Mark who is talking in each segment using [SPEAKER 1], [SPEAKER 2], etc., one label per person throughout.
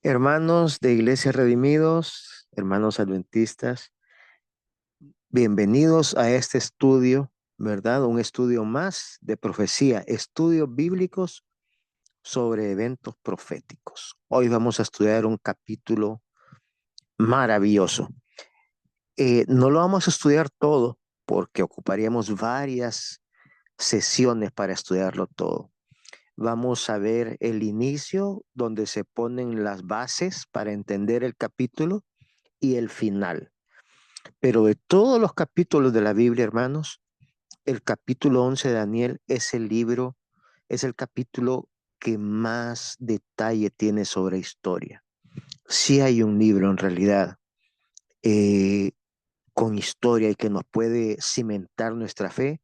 [SPEAKER 1] Hermanos de Iglesias Redimidos, hermanos adventistas, bienvenidos a este estudio, ¿verdad? Un estudio más de profecía, estudios bíblicos sobre eventos proféticos. Hoy vamos a estudiar un capítulo maravilloso. No lo vamos a estudiar todo porque ocuparíamos varias sesiones para estudiarlo todo. Vamos a ver el inicio donde se ponen las bases para entender el capítulo y el final. Pero de todos los capítulos de la Biblia, hermanos, el capítulo 11 de Daniel es el libro, es el capítulo que más detalle tiene sobre historia. Sí hay un libro en realidad eh, con historia y que nos puede cimentar nuestra fe,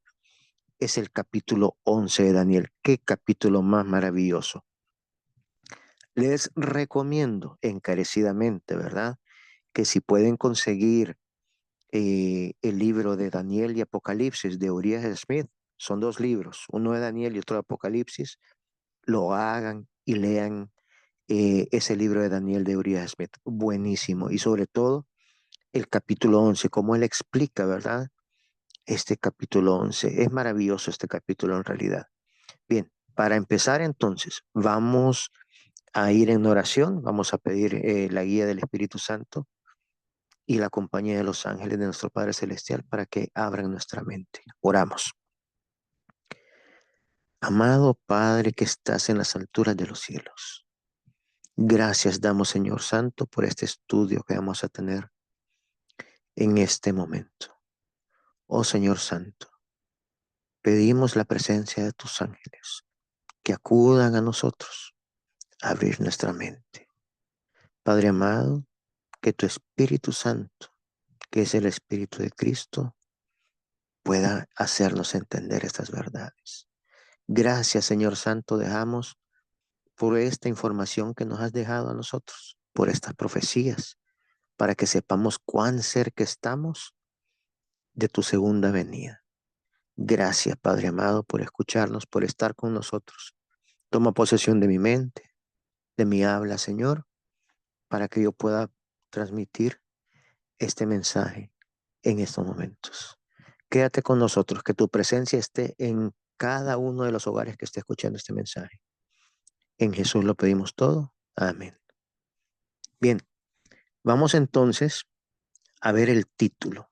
[SPEAKER 1] es el capítulo 11 de Daniel. Qué capítulo más maravilloso. Les recomiendo encarecidamente, ¿verdad? Que si pueden conseguir el libro de Daniel y Apocalipsis de Uriah Smith. Son dos libros, uno de Daniel y otro de Apocalipsis. Lo hagan y lean ese libro de Daniel de Uriah Smith. Buenísimo. Y sobre todo el capítulo 11, como él explica, ¿verdad? Este capítulo 11. Es maravilloso este capítulo en realidad. Bien, para empezar entonces, vamos a ir en oración, vamos a pedir la guía del Espíritu Santo y la compañía de los ángeles de nuestro Padre Celestial para que abran nuestra mente. Oramos. Amado Padre que estás en las alturas de los cielos, gracias damos, Señor Santo, por este estudio que vamos a tener en este momento. Oh Señor Santo, pedimos la presencia de tus ángeles que acudan a nosotros a abrir nuestra mente. Padre amado, que tu Espíritu Santo, que es el Espíritu de Cristo, pueda hacernos entender estas verdades. Gracias, Señor Santo, dejamos por esta información que nos has dejado a nosotros, por estas profecías, para que sepamos cuán cerca estamos de tu segunda venida. Gracias, Padre amado, por escucharnos, por estar con nosotros. Toma posesión de mi mente, de mi habla, Señor, para que yo pueda transmitir este mensaje en estos momentos. Quédate con nosotros, que tu presencia esté en cada uno de los hogares que esté escuchando este mensaje. En Jesús lo pedimos todo. Amén. Bien, vamos entonces a ver el título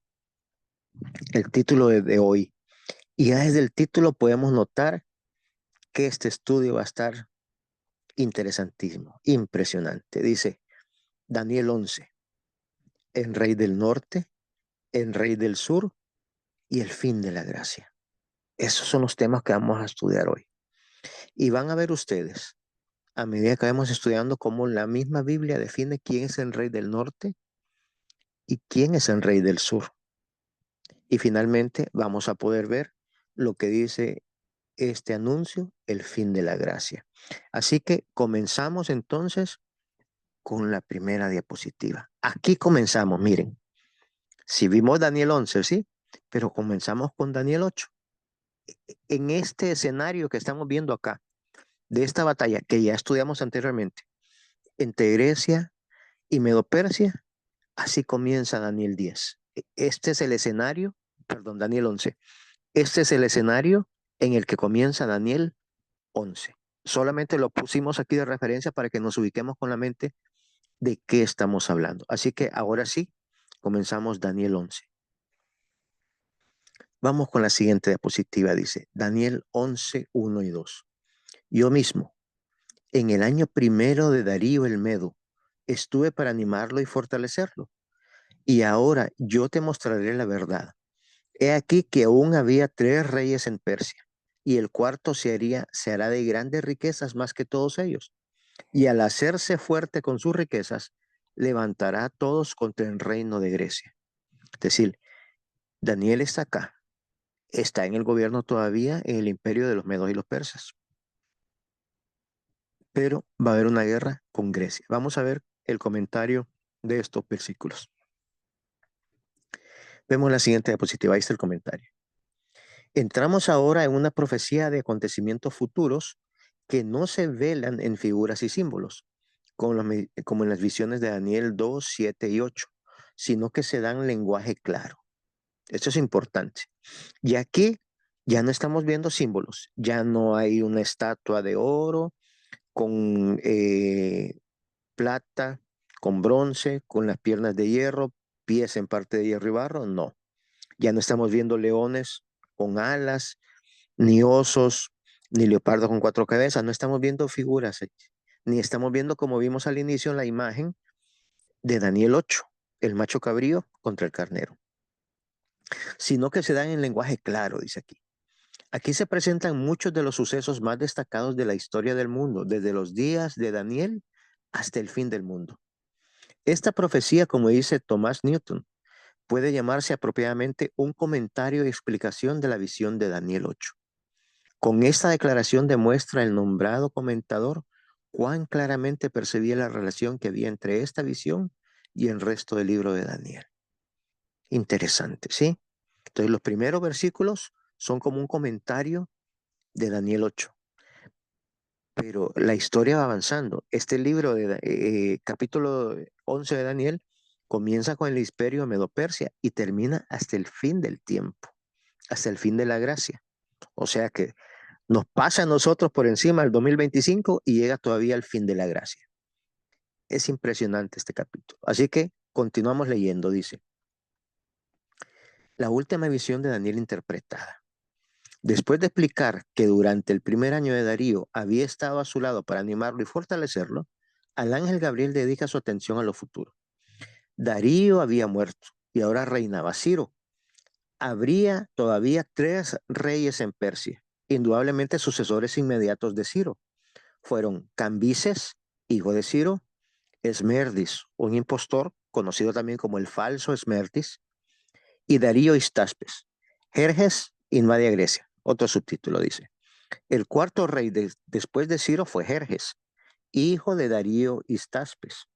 [SPEAKER 1] de hoy. Y ya desde el título podemos notar que este estudio va a estar interesantísimo, impresionante. Dice Daniel 11, el rey del norte, el rey del sur y el fin de la gracia. Esos son los temas que vamos a estudiar hoy. Y van a ver ustedes, a medida que vamos estudiando, cómo la misma Biblia define quién es el rey del norte y quién es el rey del sur. Y finalmente vamos a poder ver lo que dice este anuncio, el fin de la gracia. Así que comenzamos entonces con la primera diapositiva. Aquí comenzamos, miren, si vimos Daniel 11, ¿sí? Pero comenzamos con Daniel 8. En este escenario que estamos viendo acá, de esta batalla que ya estudiamos anteriormente, entre Grecia y Medo-Persia, así comienza Daniel 10. Este es el escenario, perdón, Daniel 11. Este es el escenario en el que comienza Daniel 11. Solamente lo pusimos aquí de referencia para que nos ubiquemos con la mente de qué estamos hablando. Así que ahora sí, comenzamos Daniel 11. Vamos con la siguiente diapositiva, dice Daniel 11, 1 y 2. Yo mismo, en el año primero de Darío el Medo, estuve para animarlo y fortalecerlo. Y ahora yo te mostraré la verdad. He aquí que aún había tres reyes en Persia, y el cuarto se hará de grandes riquezas más que todos ellos. Y al hacerse fuerte con sus riquezas, levantará a todos contra el reino de Grecia. Es decir, Daniel está acá, está en el gobierno todavía en el imperio de los medos y los persas, pero va a haber una guerra con Grecia. Vamos a ver el comentario de estos versículos. Vemos la siguiente diapositiva, ahí está el comentario. Entramos ahora en una profecía de acontecimientos futuros que no se velan en figuras y símbolos, como en las visiones de Daniel 2, 7 y 8, sino que se dan lenguaje claro. Esto es importante. Y aquí ya no estamos viendo símbolos, ya no hay una estatua de oro con plata, con bronce, con las piernas de hierro, pies en parte de hierro y barro, no. Ya no estamos viendo leones con alas, ni osos, ni leopardos con cuatro cabezas, no estamos viendo figuras, ni estamos viendo como vimos al inicio en la imagen de Daniel 8, el macho cabrío contra el carnero, sino que se dan en lenguaje claro, dice aquí. Aquí se presentan muchos de los sucesos más destacados de la historia del mundo, desde los días de Daniel hasta el fin del mundo. Esta profecía, como dice Thomas Newton, puede llamarse apropiadamente un comentario y explicación de la visión de Daniel 8. Con esta declaración demuestra el nombrado comentador cuán claramente percibía la relación que había entre esta visión y el resto del libro de Daniel. Interesante, ¿sí? Entonces los primeros versículos son como un comentario de Daniel 8, pero la historia va avanzando. Este libro de capítulo 11 de Daniel comienza con el imperio Medo-Persia y termina hasta el fin del tiempo, hasta el fin de la gracia. O sea que nos pasa a nosotros por encima el 2025 y llega todavía al fin de la gracia. Es impresionante este capítulo. Así que continuamos leyendo, dice. La última visión de Daniel interpretada. Después de explicar que durante el primer año de Darío había estado a su lado para animarlo y fortalecerlo, al ángel Gabriel dedica su atención a lo futuro. Darío había muerto y ahora reinaba Ciro. Habría todavía 3 reyes en Persia, indudablemente sucesores inmediatos de Ciro. Fueron Cambises, hijo de Ciro, Esmerdis, un impostor, conocido también como el falso Esmerdis, y Darío Histaspes. Jerjes invade a Grecia. Otro subtítulo dice. El cuarto rey después de Ciro fue Jerjes, hijo de Darío Histaspes.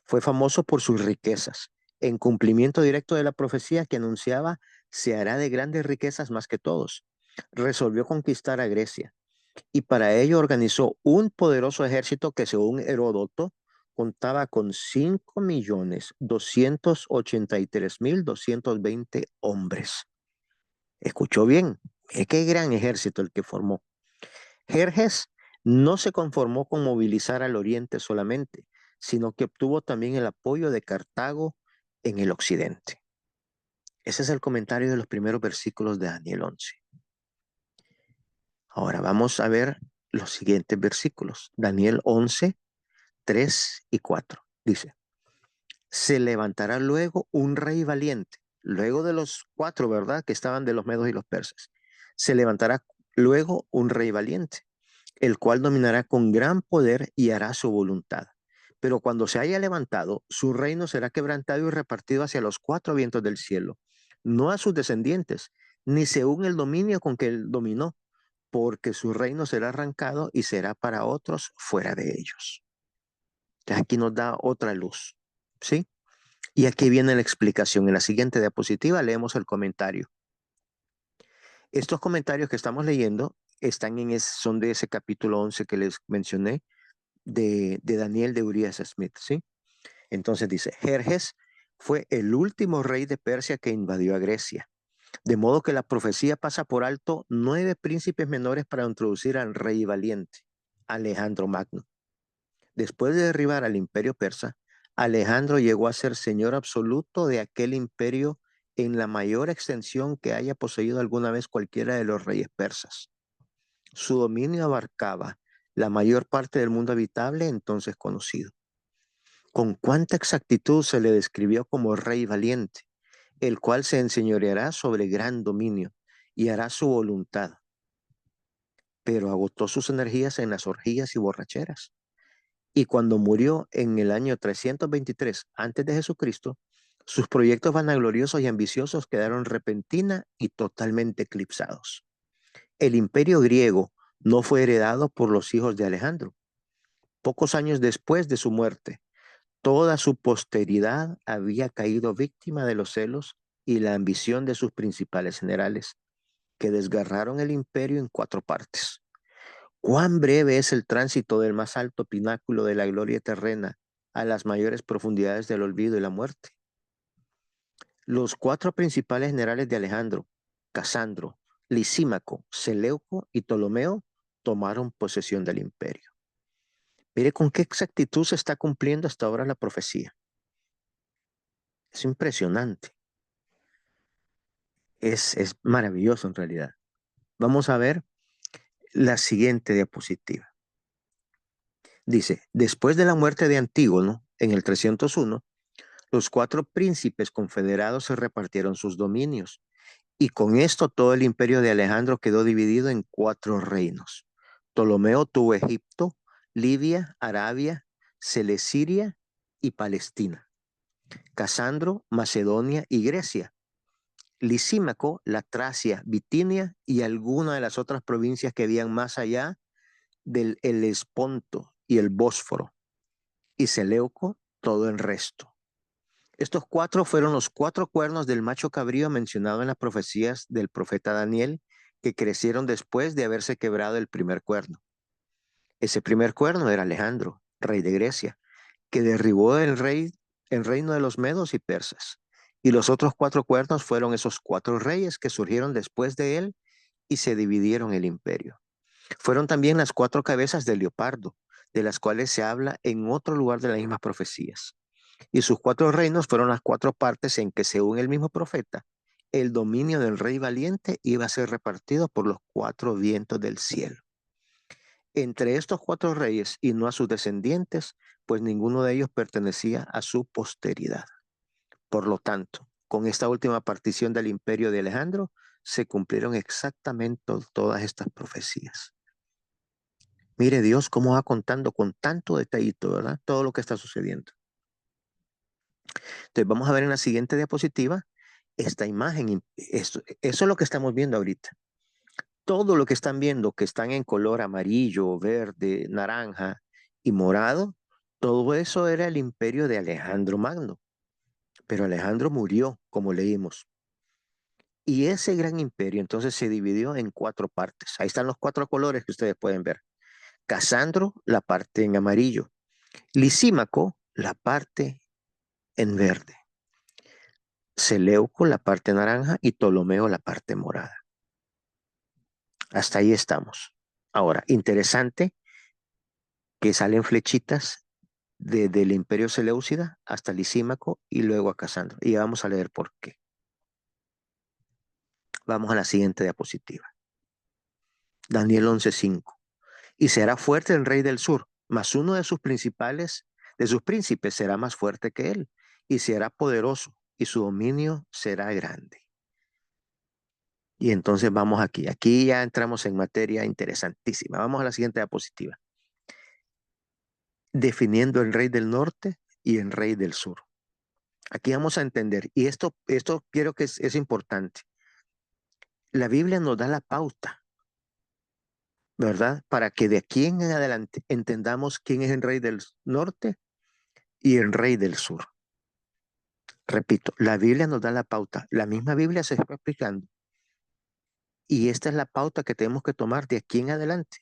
[SPEAKER 1] Fue famoso por sus riquezas, en cumplimiento directo de la profecía que anunciaba se hará de grandes riquezas más que todos. Resolvió conquistar a Grecia y para ello organizó un poderoso ejército que según Heródoto contaba con 5.283.220 hombres. Escuchó bien, qué gran ejército el que formó. Jerjes no se conformó con movilizar al oriente solamente, sino que obtuvo también el apoyo de Cartago en el occidente. Ese es el comentario de los primeros versículos de Daniel 11. Ahora vamos a ver los siguientes versículos. Daniel 11, 3 y 4. Dice, se levantará luego un rey valiente, luego de los 4, ¿verdad? Que estaban de los medos y los persas. Se levantará luego un rey valiente, el cual dominará con gran poder y hará su voluntad. Pero cuando se haya levantado, su reino será quebrantado y repartido hacia los 4 vientos del cielo, no a sus descendientes, ni según el dominio con que él dominó, porque su reino será arrancado y será para otros fuera de ellos. Entonces aquí nos da otra luz, ¿sí? Y aquí viene la explicación. En la siguiente diapositiva leemos el comentario. Estos comentarios que estamos leyendo son de ese capítulo 11 que les mencioné, de Daniel de Urias Smith, ¿sí? Entonces dice, Jerjes fue el último rey de Persia que invadió a Grecia, de modo que la profecía pasa por alto 9 príncipes menores para introducir al rey valiente, Alejandro Magno. Después de derribar al imperio persa, Alejandro llegó a ser señor absoluto de aquel imperio en la mayor extensión que haya poseído alguna vez cualquiera de los reyes persas. Su dominio abarcaba la mayor parte del mundo habitable entonces conocido. Con cuánta exactitud se le describió como rey valiente, el cual se enseñoreará sobre gran dominio y hará su voluntad, pero agotó sus energías en las orgías y borracheras. Y cuando murió en el año 323 antes de Jesucristo, sus proyectos vanagloriosos y ambiciosos quedaron repentina y totalmente eclipsados. El imperio griego no fue heredado por los hijos de Alejandro. Pocos años después de su muerte, toda su posteridad había caído víctima de los celos y la ambición de sus principales generales, que desgarraron el imperio en 4 partes. Cuán breve es el tránsito del más alto pináculo de la gloria terrena a las mayores profundidades del olvido y la muerte. Los cuatro principales generales de Alejandro, Casandro, Lisímaco, Seleuco y Ptolomeo, tomaron posesión del imperio. Mire con qué exactitud se está cumpliendo hasta ahora la profecía. Es impresionante. Es maravilloso en realidad. Vamos a ver la siguiente diapositiva. Dice, después de la muerte de Antígono, en el 301, los cuatro príncipes confederados se repartieron sus dominios, y con esto todo el imperio de Alejandro quedó dividido en cuatro reinos. Ptolomeo tuvo Egipto, Libia, Arabia, Celesiria y Palestina. Casandro, Macedonia y Grecia. Lisímaco, la Tracia, Bitinia y algunas de las otras provincias que habían más allá del Helesponto y el Bósforo. Y Seleuco, todo el resto. Estos cuatro fueron los cuatro cuernos del macho cabrío mencionado en las profecías del profeta Daniel, que crecieron después de haberse quebrado el primer cuerno. Ese primer cuerno era Alejandro, rey de Grecia, que derribó el reino de los medos y persas. Y los otros cuatro cuernos fueron esos cuatro reyes que surgieron después de él y se dividieron el imperio. Fueron también las cuatro cabezas del leopardo, de las cuales se habla en otro lugar de las mismas profecías. Y sus cuatro reinos fueron las cuatro partes en que, según el mismo profeta, el dominio del rey valiente iba a ser repartido por los cuatro vientos del cielo. Entre estos cuatro reyes y no a sus descendientes, pues ninguno de ellos pertenecía a su posteridad. Por lo tanto, con esta última partición del imperio de Alejandro, se cumplieron exactamente todas estas profecías. Mire Dios cómo va contando con tanto detallito, ¿verdad? Todo lo que está sucediendo. Entonces vamos a ver en la siguiente diapositiva esta imagen. Eso es lo que estamos viendo ahorita. Todo lo que están viendo, que están en color amarillo, verde, naranja y morado, todo eso era el imperio de Alejandro Magno. Pero Alejandro murió, como leímos. Y ese gran imperio entonces se dividió en cuatro partes. Ahí están los cuatro colores que ustedes pueden ver. Casandro, la parte en amarillo. Lisímaco, la parte en verde. Seleuco, la parte naranja, y Ptolomeo, la parte morada. Hasta ahí estamos. Ahora, interesante que salen flechitas desde el Imperio Seleucida hasta Lisímaco y luego a Casandro. Y vamos a leer por qué. Vamos a la siguiente diapositiva. Daniel 11:5. Y será fuerte el rey del sur, mas uno de sus príncipes será más fuerte que él, y será poderoso, y su dominio será grande. Y entonces vamos aquí. Aquí ya entramos en materia interesantísima. Vamos a la siguiente diapositiva. Definiendo el rey del norte y el rey del sur. Aquí vamos a entender, y esto quiero que es importante. La Biblia nos da la pauta, ¿verdad? Para que de aquí en adelante entendamos quién es el rey del norte y el rey del sur. Repito, la Biblia nos da la pauta. La misma Biblia se está explicando. Y esta es la pauta que tenemos que tomar de aquí en adelante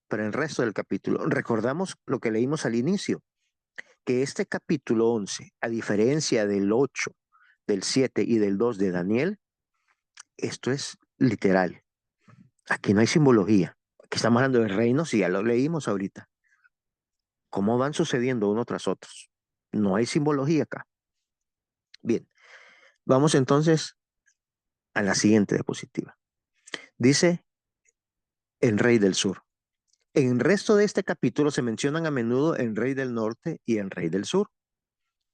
[SPEAKER 1] para el resto del capítulo. Recordamos lo que leímos al inicio, que este capítulo 11, a diferencia del 8, del 7 y del 2 de Daniel, esto es literal. Aquí no hay simbología. Aquí estamos hablando de reinos y ya lo leímos ahorita. Cómo van sucediendo uno tras otros. No hay simbología acá. Bien, vamos entonces a la siguiente diapositiva. Dice el rey del sur. En el resto de este capítulo se mencionan a menudo el rey del norte y el rey del sur.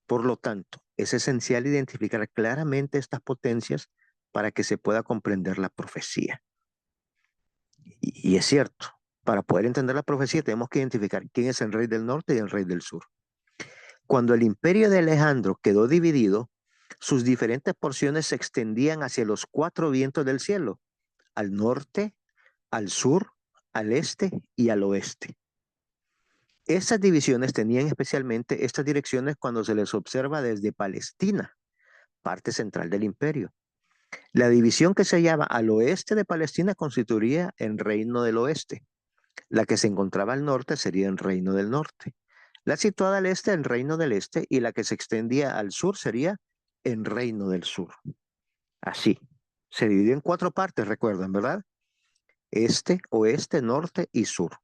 [SPEAKER 1] Por lo tanto, es esencial identificar claramente estas potencias para que se pueda comprender la profecía. Y es cierto, para poder entender la profecía tenemos que identificar quién es el rey del norte y el rey del sur. Cuando el imperio de Alejandro quedó dividido, sus diferentes porciones se extendían hacia los cuatro vientos del cielo, al norte, al sur, al este y al oeste. Estas divisiones tenían especialmente estas direcciones cuando se les observa desde Palestina, parte central del imperio. La división que se hallaba al oeste de Palestina constituiría el reino del oeste. La que se encontraba al norte sería el Reino del Norte. La situada al este, el Reino del Este, y la que se extendía al sur sería el Reino del Sur. Así. Se dividió en 4 partes, recuerdan, ¿verdad? Este, oeste, norte y sur.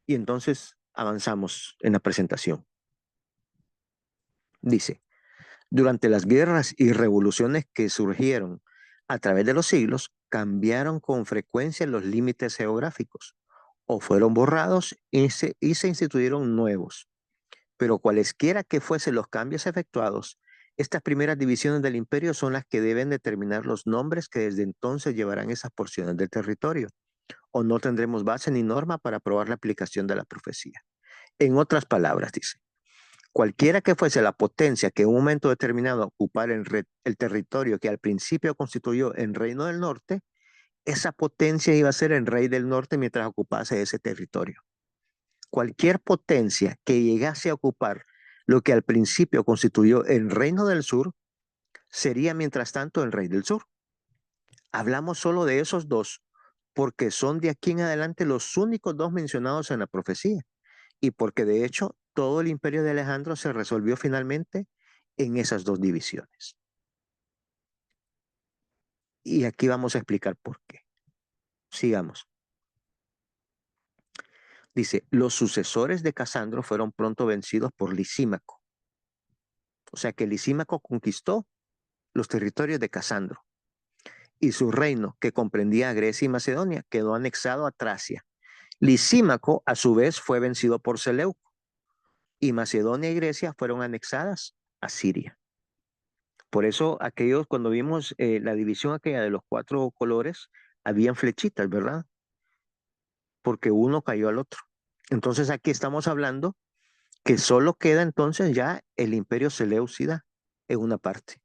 [SPEAKER 1] Y entonces avanzamos en la presentación. Dice, durante las guerras y revoluciones que surgieron a través de los siglos, cambiaron con frecuencia los límites geográficos o fueron borrados y se instituyeron nuevos. Pero cualesquiera que fuesen los cambios efectuados, estas primeras divisiones del imperio son las que deben determinar los nombres que desde entonces llevarán esas porciones del territorio, o no tendremos base ni norma para probar la aplicación de la profecía. En otras palabras, dice, cualquiera que fuese la potencia que en un momento determinado ocupara el territorio que al principio constituyó el Reino del Norte, esa potencia iba a ser el Rey del Norte mientras ocupase ese territorio. Cualquier potencia que llegase a ocupar lo que al principio constituyó el Reino del Sur, sería mientras tanto el Rey del Sur. Hablamos solo de esos dos, porque son de aquí en adelante los únicos dos mencionados en la profecía, y porque de hecho todo el imperio de Alejandro se resolvió finalmente en esas dos divisiones. Y aquí vamos a explicar por qué. Sigamos. Dice, los sucesores de Casandro fueron pronto vencidos por Lisímaco. O sea que Lisímaco conquistó los territorios de Casandro y su reino, que comprendía a Grecia y Macedonia, quedó anexado a Tracia. Lisímaco, a su vez, fue vencido por Seleuco y Macedonia y Grecia fueron anexadas a Siria. Por eso aquellos, cuando vimos la división aquella de los 4 colores, habían flechitas, ¿verdad? Porque uno cayó al otro. Entonces aquí estamos hablando que solo queda entonces ya el imperio seleucida en una parte.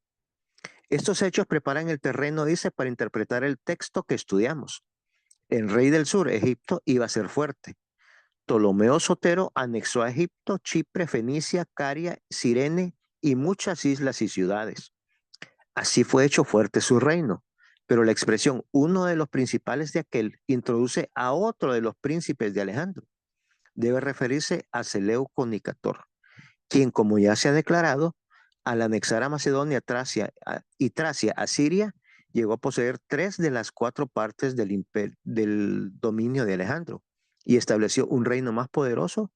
[SPEAKER 1] Estos hechos preparan el terreno, dice, para interpretar el texto que estudiamos. El rey del sur, Egipto, iba a ser fuerte. Ptolomeo Sotero anexó a Egipto, Chipre, Fenicia, Caria, Cirene y muchas islas y ciudades. Así fue hecho fuerte su reino. Pero la expresión uno de los principales de aquel introduce a otro de los príncipes de Alejandro. Debe referirse a Seleuco Nicator, quien, como ya se ha declarado, al anexar a Macedonia y Tracia a Siria, llegó a poseer 3 de las 4 partes del dominio de Alejandro y estableció un reino más poderoso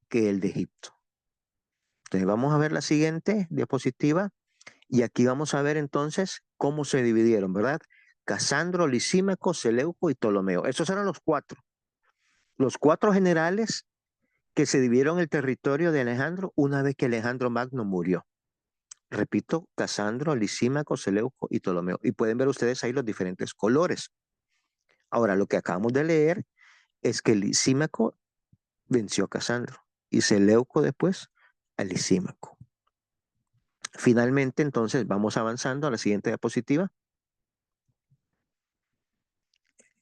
[SPEAKER 1] que el de Egipto. Entonces vamos a ver la siguiente diapositiva y aquí vamos a ver entonces cómo se dividieron, ¿verdad? Casandro, Lisímaco, Seleuco y Ptolomeo. Esos eran los 4. Los 4 generales que se dividieron el territorio de Alejandro una vez que Alejandro Magno murió. Repito, Casandro, Lisímaco, Seleuco y Ptolomeo. Y pueden ver ustedes ahí los diferentes colores. Ahora, lo que acabamos de leer es que Lisímaco venció a Casandro y Seleuco después a Lisímaco. Finalmente, entonces, vamos avanzando a la siguiente diapositiva.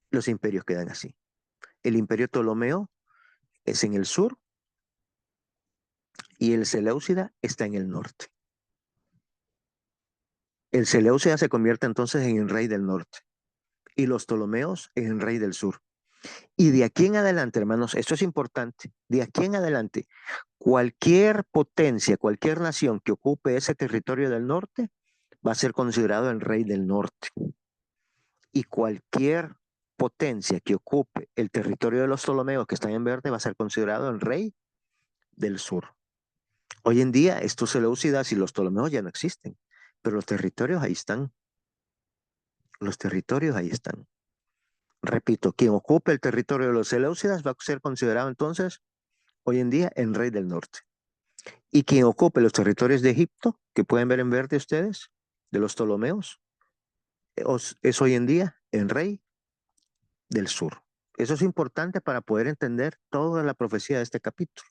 [SPEAKER 1] Los imperios quedan así. El imperio Ptolomeo es en el sur y el Seleucida está en el norte. El Seleucida se convierte entonces en el rey del norte y los Ptolomeos en el rey del sur. Y de aquí en adelante, hermanos, esto es importante, de aquí en adelante, cualquier potencia, cualquier nación que ocupe ese territorio del norte va a ser considerado el rey del norte. Y cualquier potencia que ocupe el territorio de los Ptolomeos que están en verde va a ser considerado el rey del sur. Hoy en día estos Seleucidas y los Ptolomeos ya no existen, pero los territorios ahí están. Los territorios ahí están. Repito, quien ocupe el territorio de los Seleucidas va a ser considerado entonces hoy en día el rey del norte. Y quien ocupe los territorios de Egipto, que pueden ver en verde ustedes, de los Ptolomeos, es hoy en día el rey del sur. Eso es importante para poder entender toda la profecía de este capítulo.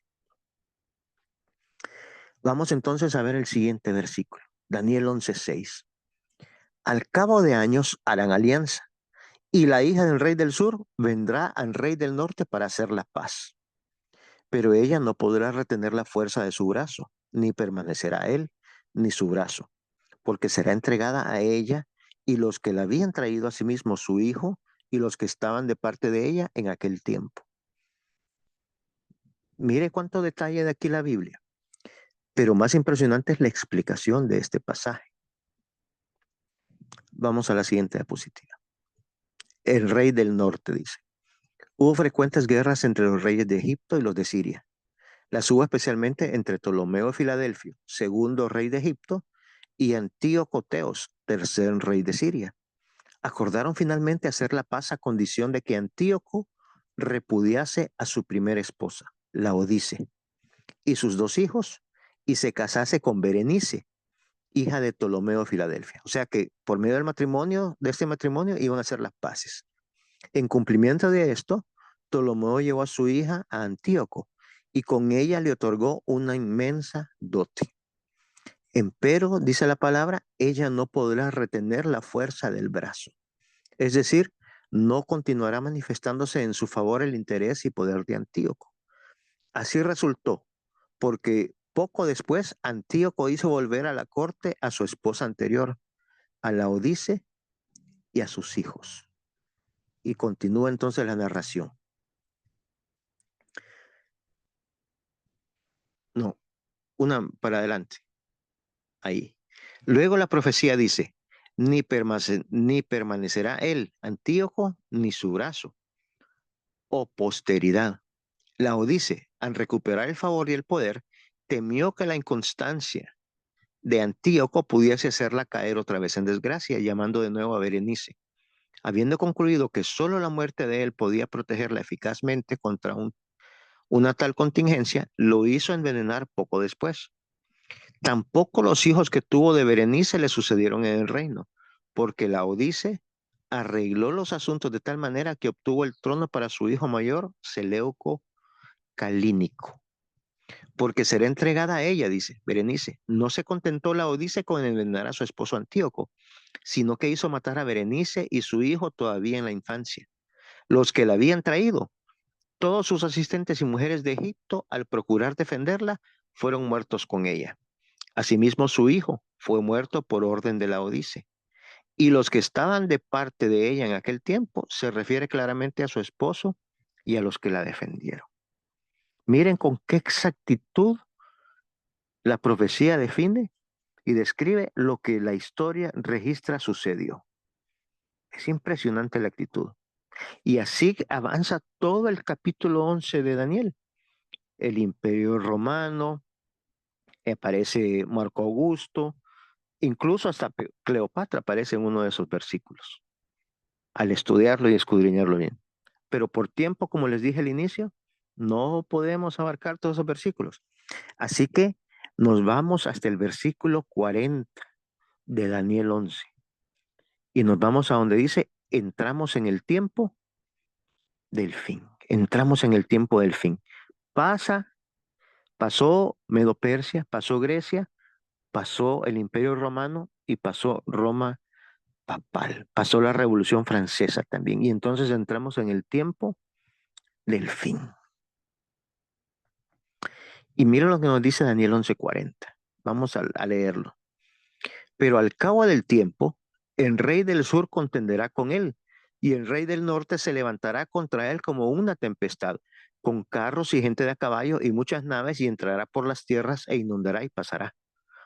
[SPEAKER 1] Vamos entonces a ver el siguiente versículo, Daniel 11:6. Al cabo de años harán alianza, y la hija del rey del sur vendrá al rey del norte para hacer la paz. Pero ella no podrá retener la fuerza de su brazo, ni permanecerá él, ni su brazo, porque será entregada a ella y los que la habían traído a sí mismo su hijo y los que estaban de parte de ella en aquel tiempo. Mire cuánto detalle de aquí la Biblia. Pero más impresionante es la explicación de este pasaje. Vamos a la siguiente diapositiva. El rey del norte dice: hubo frecuentes guerras entre los reyes de Egipto y los de Siria. Las hubo especialmente entre Ptolomeo de Filadelfio, segundo rey de Egipto, y Antíoco Teos, tercer rey de Siria. Acordaron finalmente hacer la paz a condición de que Antíoco repudiase a su primera esposa, Laodice, y sus dos hijos, y se casase con Berenice, hija de Ptolomeo de Filadelfia. O sea que por medio del matrimonio, de este matrimonio, iban a hacer las paces. En cumplimiento de esto, Ptolomeo llevó a su hija a Antíoco y con ella le otorgó una inmensa dote. Empero, dice la palabra, ella no podrá retener la fuerza del brazo. Es decir, no continuará manifestándose en su favor el interés y poder de Antíoco. Así resultó, porque poco después Antíoco hizo volver a la corte a su esposa anterior, a Laodice y a sus hijos. Y continúa entonces la narración. No, una para adelante, ahí. Luego la profecía dice: ni permanecerá él, Antíoco, ni su brazo, o posteridad. Laodice, al recuperar el favor y el poder, temió que la inconstancia de Antíoco pudiese hacerla caer otra vez en desgracia, llamando de nuevo a Berenice. Habiendo concluido que solo la muerte de él podía protegerla eficazmente contra una tal contingencia, lo hizo envenenar poco después. Tampoco los hijos que tuvo de Berenice le sucedieron en el reino, porque Laodice arregló los asuntos de tal manera que obtuvo el trono para su hijo mayor, Seleuco Calínico, porque será entregada a ella, dice Berenice. No se contentó Laodice con envenenar a su esposo Antíoco, sino que hizo matar a Berenice y su hijo todavía en la infancia. Los que la habían traído, todos sus asistentes y mujeres de Egipto, al procurar defenderla, fueron muertos con ella. Asimismo, su hijo fue muerto por orden de Laodice. Y los que estaban de parte de ella en aquel tiempo se refiere claramente a su esposo y a los que la defendieron. Miren con qué exactitud la profecía define y describe lo que la historia registra sucedió. Es impresionante la actitud. Y así avanza todo el capítulo 11 de Daniel. El imperio romano, aparece Marco Augusto, incluso hasta Cleopatra aparece en uno de esos versículos, al estudiarlo y escudriñarlo bien. Pero por tiempo, como les dije al inicio, no podemos abarcar todos esos versículos. Así que nos vamos hasta el versículo 40 de Daniel 11 y nos vamos a donde dice: entramos en el tiempo del fin. Entramos en el tiempo del fin. Pasó Medo-Persia, pasó Grecia, pasó el Imperio Romano y pasó Roma papal. Pasó la Revolución Francesa también. Y entonces entramos en el tiempo del fin. Y mira lo que nos dice Daniel 11:40. Vamos a leerlo. Pero al cabo del tiempo, el rey del sur contenderá con él, y el rey del norte se levantará contra él como una tempestad, con carros y gente de a caballo y muchas naves, y entrará por las tierras e inundará y pasará.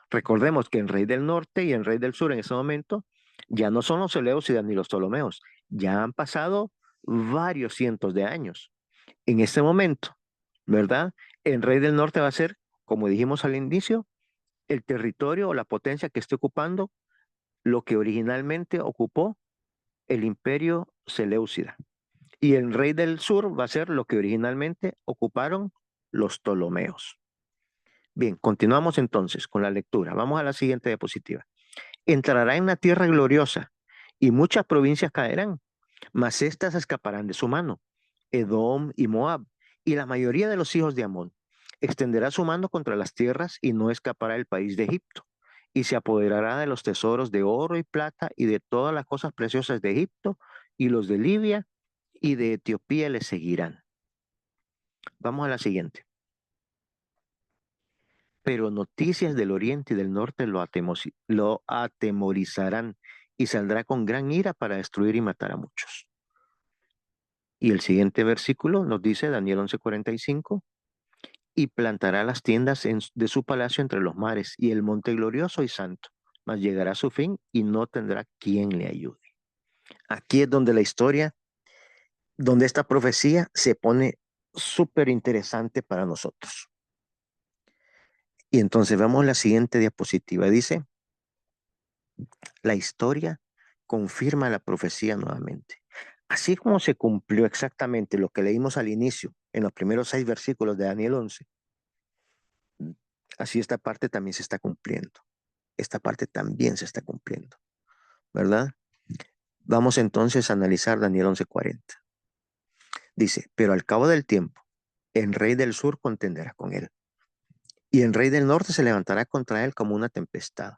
[SPEAKER 1] Recordemos que el rey del norte y el rey del sur en ese momento ya no son los Seleucidas ni los Ptolomeos, ya han pasado varios cientos de años. En este momento, ¿verdad? El rey del norte va a ser, como dijimos al inicio, el territorio o la potencia que esté ocupando lo que originalmente ocupó el imperio Seleucida. Y el rey del sur va a ser lo que originalmente ocuparon los Ptolomeos. Bien, continuamos entonces con la lectura. Vamos a la siguiente diapositiva. Entrará en la tierra gloriosa y muchas provincias caerán, mas éstas escaparán de su mano: Edom y Moab, y la mayoría de los hijos de Amón. Extenderá su mano contra las tierras y no escapará el país de Egipto, y se apoderará de los tesoros de oro y plata y de todas las cosas preciosas de Egipto, y los de Libia y de Etiopía le seguirán. Vamos a la siguiente. Pero noticias del oriente y del norte lo atemorizarán, y saldrá con gran ira para destruir y matar a muchos. Y el siguiente versículo nos dice, Daniel 11:45, y plantará las tiendas de su palacio entre los mares y el monte glorioso y santo, mas llegará a su fin y no tendrá quien le ayude. Aquí es donde la historia, donde esta profecía se pone súper interesante para nosotros. Y entonces vemos la siguiente diapositiva. Dice, la historia confirma la profecía nuevamente. Así como se cumplió exactamente lo que leímos al inicio, en los primeros 6 versículos de Daniel 11, así esta parte también se está cumpliendo. Esta parte también se está cumpliendo, ¿verdad? Vamos entonces a analizar Daniel 11:40. Dice, pero al cabo del tiempo, el rey del sur contenderá con él, y el rey del norte se levantará contra él como una tempestad,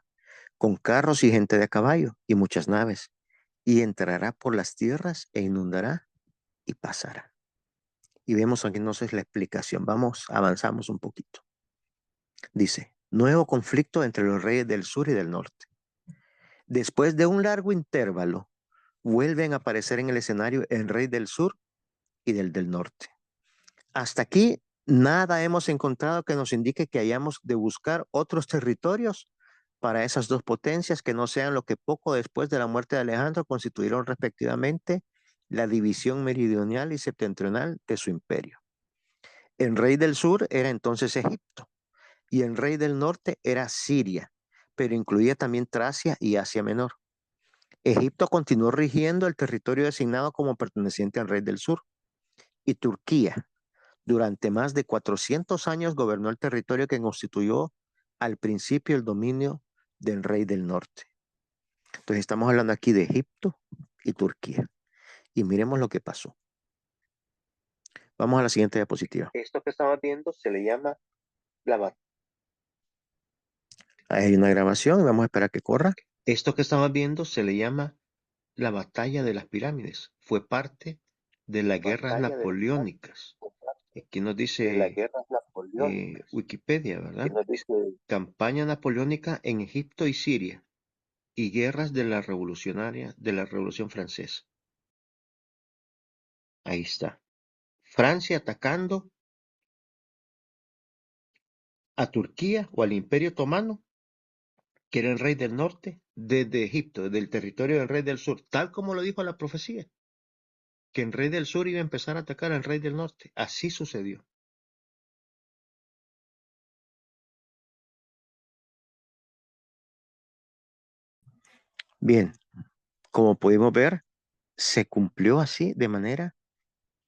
[SPEAKER 1] con carros y gente de a caballo y muchas naves, y entrará por las tierras e inundará y pasará. Y vemos aquí entonces la explicación. Vamos, avanzamos un poquito. Dice, nuevo conflicto entre los reyes del sur y del norte. Después de un largo intervalo, vuelven a aparecer en el escenario el rey del sur y del norte. Hasta aquí, nada hemos encontrado que nos indique que hayamos de buscar otros territorios para esas dos potencias que no sean lo que poco después de la muerte de Alejandro constituyeron respectivamente la división meridional y septentrional de su imperio. El rey del sur era entonces Egipto y el rey del norte era Siria, pero incluía también Tracia y Asia Menor. Egipto continuó rigiendo el territorio designado como perteneciente al rey del sur y Turquía durante más de 400 años gobernó el territorio que constituyó al principio el dominio del rey del norte. Entonces estamos hablando aquí de Egipto y Turquía. Y miremos lo que pasó. Vamos a la siguiente diapositiva. Esto que estamos viendo se le llama la batalla. Hay una grabación, vamos a esperar que corra. Esto que estamos viendo se le llama la batalla de las pirámides. Fue parte de las guerras napoleónicas. Aquí nos dice Wikipedia, ¿verdad? Campaña napoleónica en Egipto y Siria y guerras de la Revolución Francesa. Ahí está. Francia atacando a Turquía o al Imperio Otomano, que era el rey del norte, desde Egipto, desde el territorio del rey del sur, tal como lo dijo la profecía, que el rey del sur iba a empezar a atacar al rey del norte. Así sucedió. Bien, como pudimos ver, se cumplió así de manera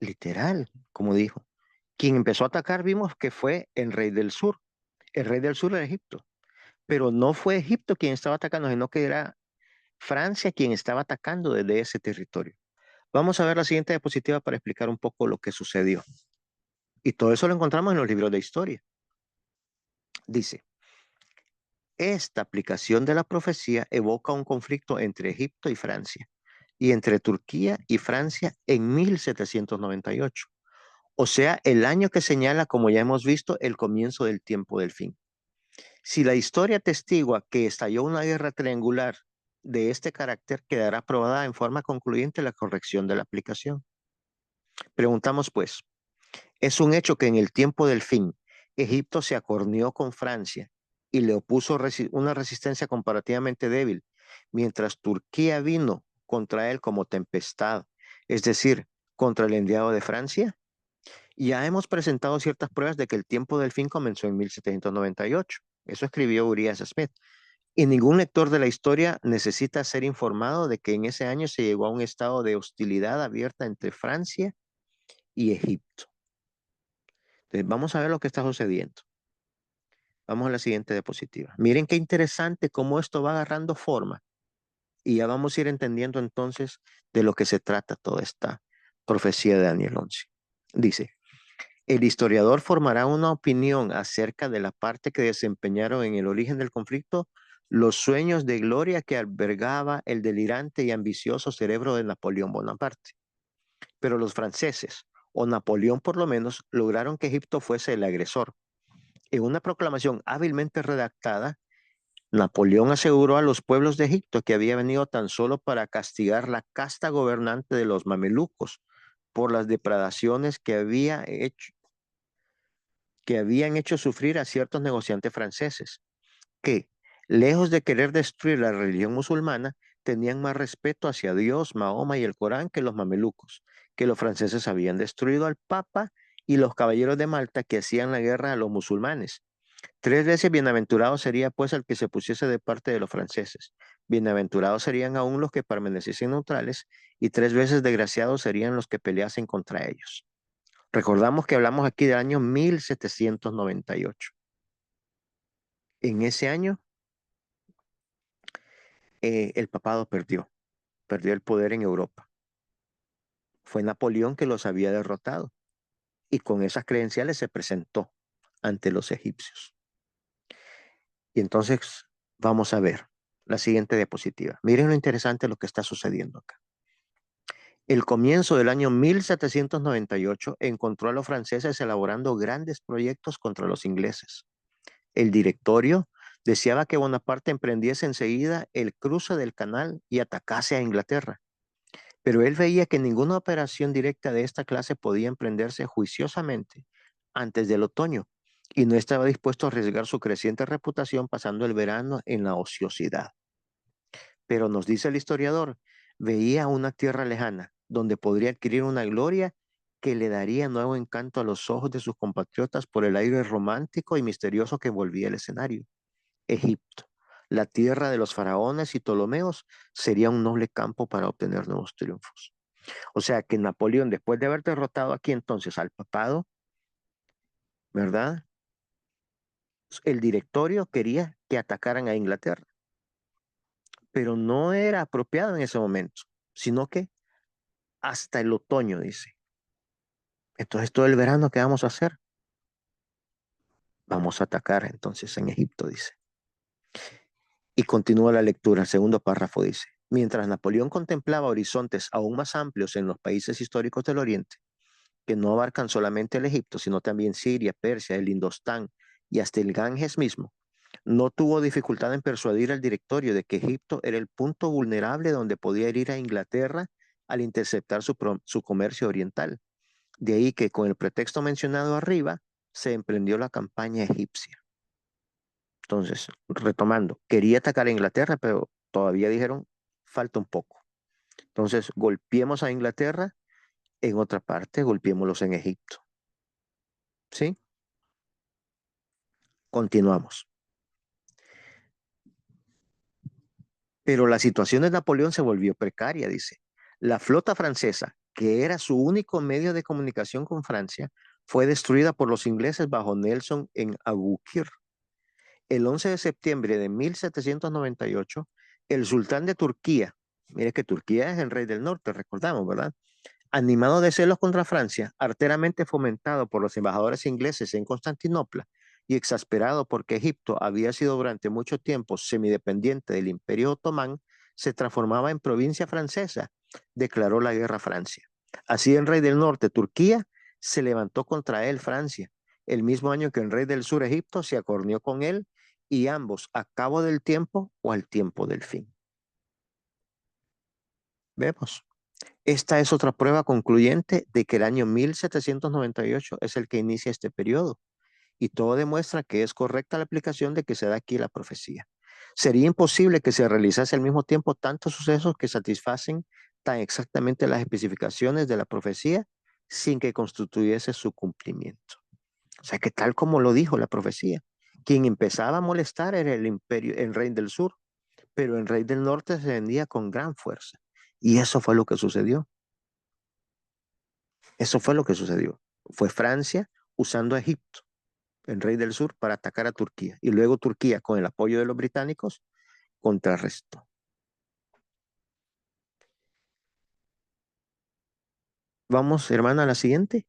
[SPEAKER 1] literal, como dijo. Quien empezó a atacar vimos que fue el rey del sur. El rey del sur era Egipto. Pero no fue Egipto quien estaba atacando, sino que era Francia quien estaba atacando desde ese territorio. Vamos a ver la siguiente diapositiva para explicar un poco lo que sucedió. Y todo eso lo encontramos en los libros de historia. Dice, esta aplicación de la profecía evoca un conflicto entre Egipto y Francia y entre Turquía y Francia en 1798. O sea, el año que señala, como ya hemos visto, el comienzo del tiempo del fin. Si la historia atestigua que estalló una guerra triangular de este carácter, quedará probada en forma concluyente la corrección de la aplicación. Preguntamos pues, ¿es un hecho que en el tiempo del fin Egipto se acorneó con Francia y le opuso una resistencia comparativamente débil, mientras Turquía vino contra él como tempestad, es decir, contra el enviado de Francia? Ya hemos presentado ciertas pruebas de que el tiempo del fin comenzó en 1798. Eso escribió Uriah Smith. Y ningún lector de la historia necesita ser informado de que en ese año se llegó a un estado de hostilidad abierta entre Francia y Egipto. Entonces, vamos a ver lo que está sucediendo. Vamos a la siguiente diapositiva. Miren qué interesante cómo esto va agarrando forma. Y ya vamos a ir entendiendo entonces de lo que se trata toda esta profecía de Daniel 11. Dice, el historiador formará una opinión acerca de la parte que desempeñaron en el origen del conflicto los sueños de gloria que albergaba el delirante y ambicioso cerebro de Napoleón Bonaparte. Pero los franceses, o Napoleón por lo menos, lograron que Egipto fuese el agresor. En una proclamación hábilmente redactada, Napoleón aseguró a los pueblos de Egipto que había venido tan solo para castigar la casta gobernante de los mamelucos, por las depredaciones que habían hecho sufrir a ciertos negociantes franceses, que, lejos de querer destruir la religión musulmana, tenían más respeto hacia Dios, Mahoma y el Corán que los mamelucos, que los franceses habían destruido al Papa y los caballeros de Malta que hacían la guerra a los musulmanes. 3 veces bienaventurado sería pues el que se pusiese de parte de los franceses. Bienaventurados serían aún los que permaneciesen neutrales, y 3 veces desgraciados serían los que peleasen contra ellos. Recordamos que hablamos aquí del año 1798. En ese año, el papado perdió el poder en Europa. Fue Napoleón que los había derrotado, y con esas credenciales se presentó ante los egipcios. Y entonces vamos a ver la siguiente diapositiva. Miren lo interesante de lo que está sucediendo acá. El comienzo del año 1798 encontró a los franceses elaborando grandes proyectos contra los ingleses. El directorio deseaba que Bonaparte emprendiese enseguida el cruce del canal y atacase a Inglaterra, pero él veía que ninguna operación directa de esta clase podía emprenderse juiciosamente antes del otoño, y no estaba dispuesto a arriesgar su creciente reputación pasando el verano en la ociosidad. Pero nos dice el historiador, veía una tierra lejana donde podría adquirir una gloria que le daría nuevo encanto a los ojos de sus compatriotas por el aire romántico y misterioso que envolvía el escenario. Egipto, la tierra de los faraones y Ptolomeos, sería un noble campo para obtener nuevos triunfos. O sea que Napoleón, después de haber derrotado aquí entonces al papado, ¿verdad? El directorio quería que atacaran a Inglaterra, pero no era apropiado en ese momento, sino que hasta el otoño, dice. Entonces, todo el verano, ¿qué vamos a hacer? Vamos a atacar entonces en Egipto, dice. Y continúa la lectura, el segundo párrafo dice, mientras Napoleón contemplaba horizontes aún más amplios en los países históricos del Oriente, que no abarcan solamente el Egipto, sino también Siria, Persia, el Indostán y hasta el Ganges mismo, no tuvo dificultad en persuadir al directorio de que Egipto era el punto vulnerable donde podía herir a Inglaterra al interceptar su comercio oriental. De ahí que con el pretexto mencionado arriba, se emprendió la campaña egipcia. Entonces, retomando, quería atacar a Inglaterra, pero todavía dijeron, falta un poco. Entonces, golpeemos a Inglaterra, en otra parte, golpeémoslos en Egipto. ¿Sí? Continuamos. Pero la situación de Napoleón se volvió precaria, dice. La flota francesa, que era su único medio de comunicación con Francia, fue destruida por los ingleses bajo Nelson en Abukir. El 11 de septiembre de 1798, el sultán de Turquía, mire que Turquía es el rey del norte, recordamos, ¿verdad? Animado de celos contra Francia, arteramente fomentado por los embajadores ingleses en Constantinopla y exasperado porque Egipto había sido durante mucho tiempo semidependiente del Imperio Otomán, se transformaba en provincia francesa, declaró la guerra a Francia. Así el rey del norte, Turquía, se levantó contra él, Francia, el mismo año que el rey del sur, Egipto, se acorneó con él, y ambos a cabo del tiempo o al tiempo del fin. Vemos. Esta es otra prueba concluyente de que el año 1798 es el que inicia este periodo, y todo demuestra que es correcta la aplicación de que se da aquí la profecía. Sería imposible que se realizase al mismo tiempo tantos sucesos que satisfacen tan exactamente las especificaciones de la profecía sin que constituyese su cumplimiento. O sea que tal como lo dijo la profecía, quien empezaba a molestar era el imperio, el rey del sur, pero el rey del norte se vendía con gran fuerza. Y eso fue lo que sucedió. Eso fue lo que sucedió. Fue Francia usando a Egipto, el rey del sur, para atacar a Turquía. Y luego Turquía, con el apoyo de los británicos, contrarrestó. Vamos, hermana, a la siguiente.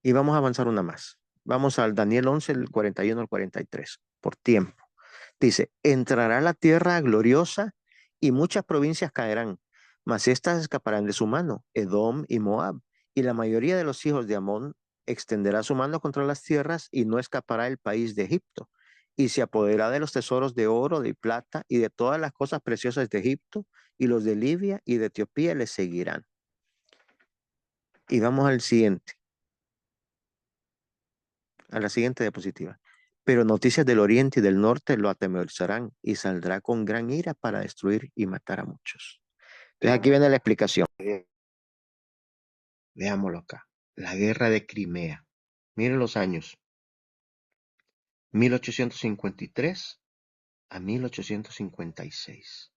[SPEAKER 1] Y vamos a avanzar una más. Vamos al Daniel 11, el 41 al 43, por tiempo. Dice, entrará la tierra gloriosa y muchas provincias caerán, mas éstas escaparán de su mano, Edom y Moab, y la mayoría de los hijos de Amón extenderá su mano contra las tierras y no escapará el país de Egipto, y se apoderará de los tesoros de oro, de plata y de todas las cosas preciosas de Egipto, y los de Libia y de Etiopía le seguirán. Y vamos al siguiente, a la siguiente diapositiva. Pero noticias del oriente y del norte lo atemorizarán y saldrá con gran ira para destruir y matar a muchos. Entonces aquí viene la explicación. Veámoslo acá. La guerra de Crimea. Miren los años. 1853 a 1856.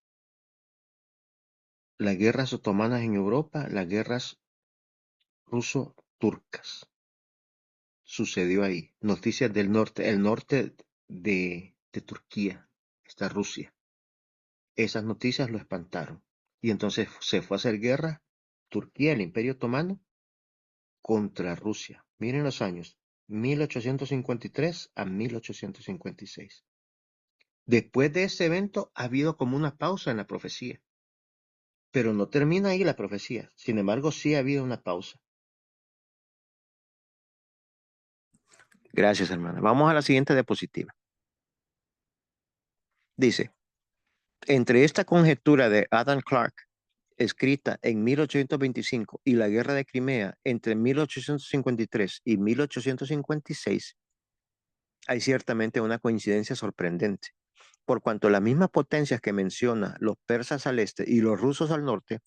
[SPEAKER 1] Las guerras otomanas en Europa, las guerras ruso-turcas. Sucedió ahí. Noticias del norte, el norte de Turquía, está Rusia. Esas noticias lo espantaron. Y entonces se fue a hacer guerra Turquía, el Imperio Otomano, contra Rusia. Miren los años, 1853 a 1856. Después de ese evento ha habido como una pausa en la profecía. Pero no termina ahí la profecía. Sin embargo, sí ha habido una pausa. Gracias, hermana. Vamos a la siguiente diapositiva. Dice, entre esta conjetura de Adam Clarke, escrita en 1825, y la guerra de Crimea entre 1853 y 1856, hay ciertamente una coincidencia sorprendente, por cuanto las mismas potencias que menciona, los persas al este y los rusos al norte,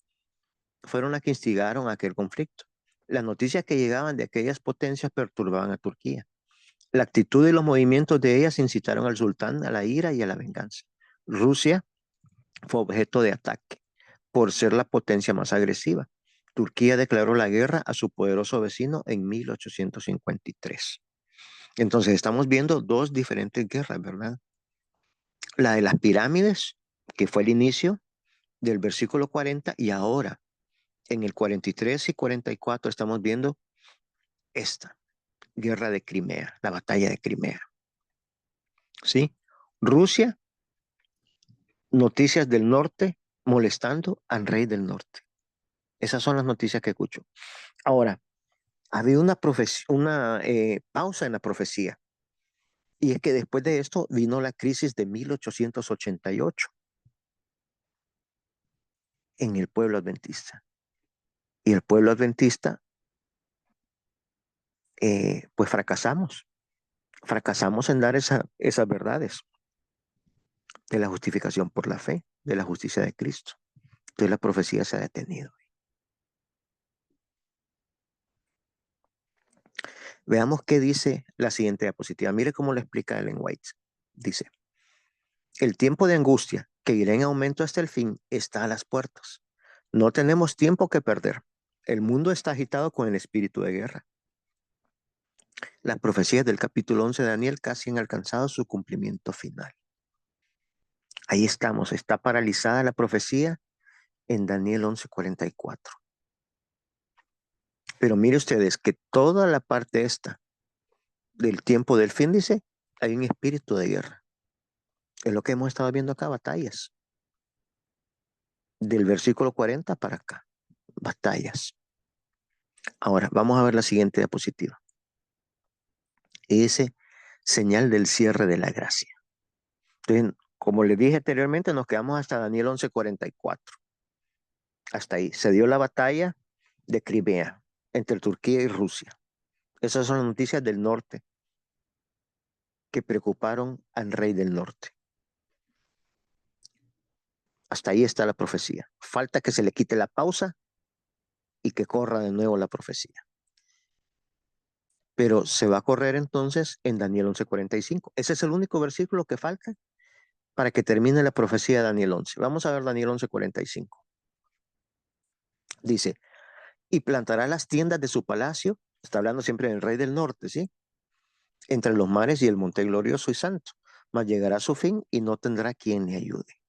[SPEAKER 1] fueron las que instigaron aquel conflicto. Las noticias que llegaban de aquellas potencias perturbaban a Turquía. La actitud y los movimientos de ellas incitaron al sultán a la ira y a la venganza. Rusia fue objeto de ataque por ser la potencia más agresiva. Turquía declaró la guerra a su poderoso vecino en 1853. Entonces estamos viendo dos diferentes guerras, ¿verdad? La de las pirámides, que fue el inicio del versículo 40, y ahora en el 43 y 44 estamos viendo esta guerra de Crimea, la batalla de Crimea. ¿Sí? Rusia, noticias del norte molestando al rey del norte. Esas son las noticias que escucho. Ahora, había una pausa en la profecía. Y es que después de esto vino la crisis de 1888 en el pueblo adventista. Y el pueblo adventista, pues fracasamos. Fracasamos en dar esas verdades de la justificación por la fe, de la justicia de Cristo. Entonces la profecía se ha detenido. Veamos qué dice la siguiente diapositiva. Mire cómo lo explica Ellen White. Dice, el tiempo de angustia, que irá en aumento hasta el fin, está a las puertas. No tenemos tiempo que perder. El mundo está agitado con el espíritu de guerra. Las profecías del capítulo 11 de Daniel casi han alcanzado su cumplimiento final. Ahí estamos, está paralizada la profecía en Daniel 11:44. Pero mire ustedes que toda la parte esta del tiempo del fin dice, hay un espíritu de guerra. Es lo que hemos estado viendo acá, batallas. Del versículo 40 para acá, batallas. Ahora, vamos a ver la siguiente diapositiva. Ese señal del cierre de la gracia. Entonces, como les dije anteriormente, nos quedamos hasta Daniel 11:44. Hasta ahí. Se dio la batalla de Crimea entre Turquía y Rusia. Esas son las noticias del norte que preocuparon al rey del norte. Hasta ahí está la profecía. Falta que se le quite la pausa y que corra de nuevo la profecía. Pero se va a correr entonces en Daniel 11:45. Ese es el único versículo que falta para que termine la profecía de Daniel 11. Vamos a ver Daniel 11:45. Dice, y plantará las tiendas de su palacio, está hablando siempre del rey del norte, ¿sí? Entre los mares y el monte glorioso y santo, mas llegará a su fin y no tendrá quien le ayude.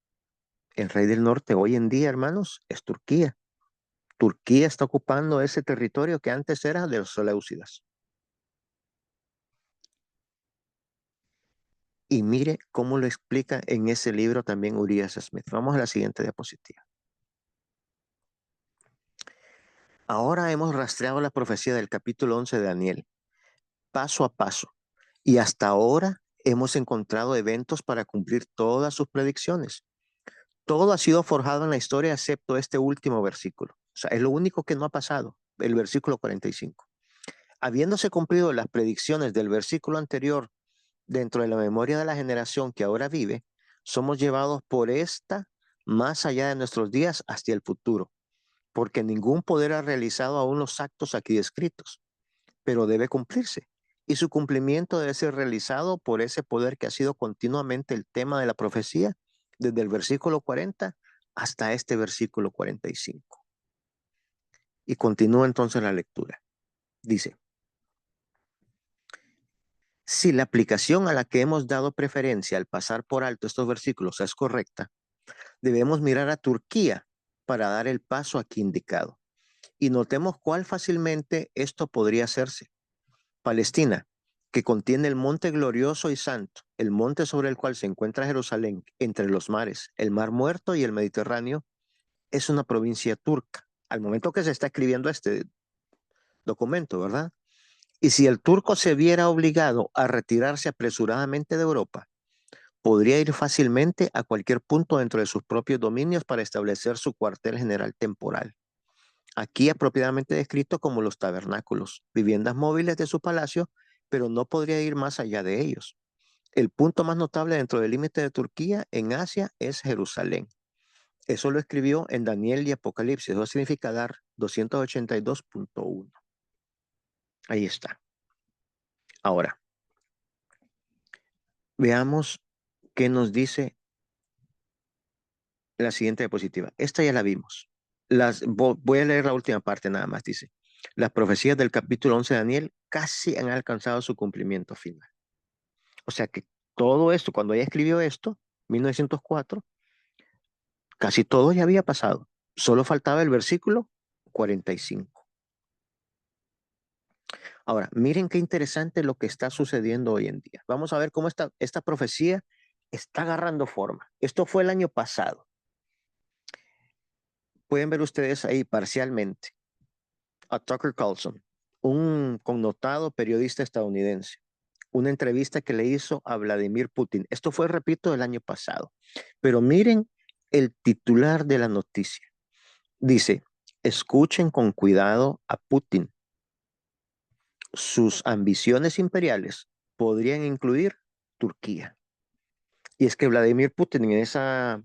[SPEAKER 1] El rey del norte hoy en día, hermanos, es Turquía. Turquía está ocupando ese territorio que antes era de los Seleucidas. Y mire cómo lo explica en ese libro también Urias Smith. Vamos a la siguiente diapositiva. Ahora hemos rastreado la profecía del capítulo 11 de Daniel, paso a paso, y hasta ahora hemos encontrado eventos para cumplir todas sus predicciones. Todo ha sido forjado en la historia excepto este último versículo. O sea, es lo único que no ha pasado. el versículo 45. Habiéndose cumplido las predicciones del versículo anterior dentro de la memoria de la generación que ahora vive, somos llevados por esta más allá de nuestros días hasta el futuro, porque ningún poder ha realizado aún los actos aquí descritos, pero debe cumplirse. Y su cumplimiento debe ser realizado por ese poder que ha sido continuamente el tema de la profecía desde el versículo 40 hasta este versículo 45. Y continúa entonces la lectura. Dice, si la aplicación a la que hemos dado preferencia al pasar por alto estos versículos es correcta, debemos mirar a Turquía para dar el paso aquí indicado. Y notemos cuál fácilmente esto podría hacerse. Palestina, que contiene el monte glorioso y santo, el monte sobre el cual se encuentra Jerusalén, entre los mares, el Mar Muerto y el Mediterráneo, es una provincia turca. Al momento que se está escribiendo este documento, ¿verdad? Y si el turco se viera obligado a retirarse apresuradamente de Europa, podría ir fácilmente a cualquier punto dentro de sus propios dominios para establecer su cuartel general temporal. Aquí apropiadamente descrito como los tabernáculos, viviendas móviles de su palacio, pero no podría ir más allá de ellos. El punto más notable dentro del límite de Turquía en Asia es Jerusalén. Eso lo escribió en Daniel y Apocalipsis. Eso significa dar 282.1. Ahí está. Ahora, veamos qué nos dice la siguiente diapositiva. Esta ya la vimos. Voy a leer la última parte nada más. Dice, las profecías del capítulo 11 de Daniel casi han alcanzado su cumplimiento final. O sea que todo esto, cuando ella escribió esto, 1904, casi todo ya había pasado. Solo faltaba el versículo 45. Ahora, miren qué interesante lo que está sucediendo hoy en día. Vamos a ver cómo esta profecía está agarrando forma. Esto fue el año pasado. Pueden ver ustedes ahí parcialmente a Tucker Carlson, un connotado periodista estadounidense, una entrevista que le hizo a Vladimir Putin. Esto fue, repito, el año pasado. Pero miren el titular de la noticia. Dice, escuchen con cuidado a Putin. Sus ambiciones imperiales podrían incluir Turquía. Y es que Vladimir Putin en esa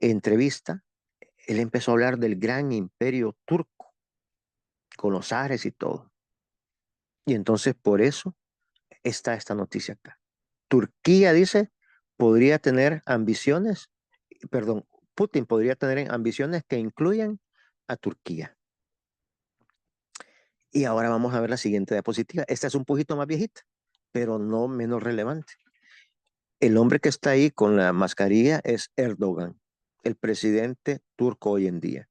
[SPEAKER 1] entrevista, él empezó a hablar del gran imperio turco, con los zares y todo. Y entonces por eso está esta noticia acá. Turquía, dice, podría tener ambiciones, perdón, Putin podría tener ambiciones que incluyan a Turquía. Y ahora vamos a ver la siguiente diapositiva. Esta es un poquito más viejita, pero no menos relevante. El hombre que está ahí con la mascarilla es Erdogan, el presidente turco hoy en día.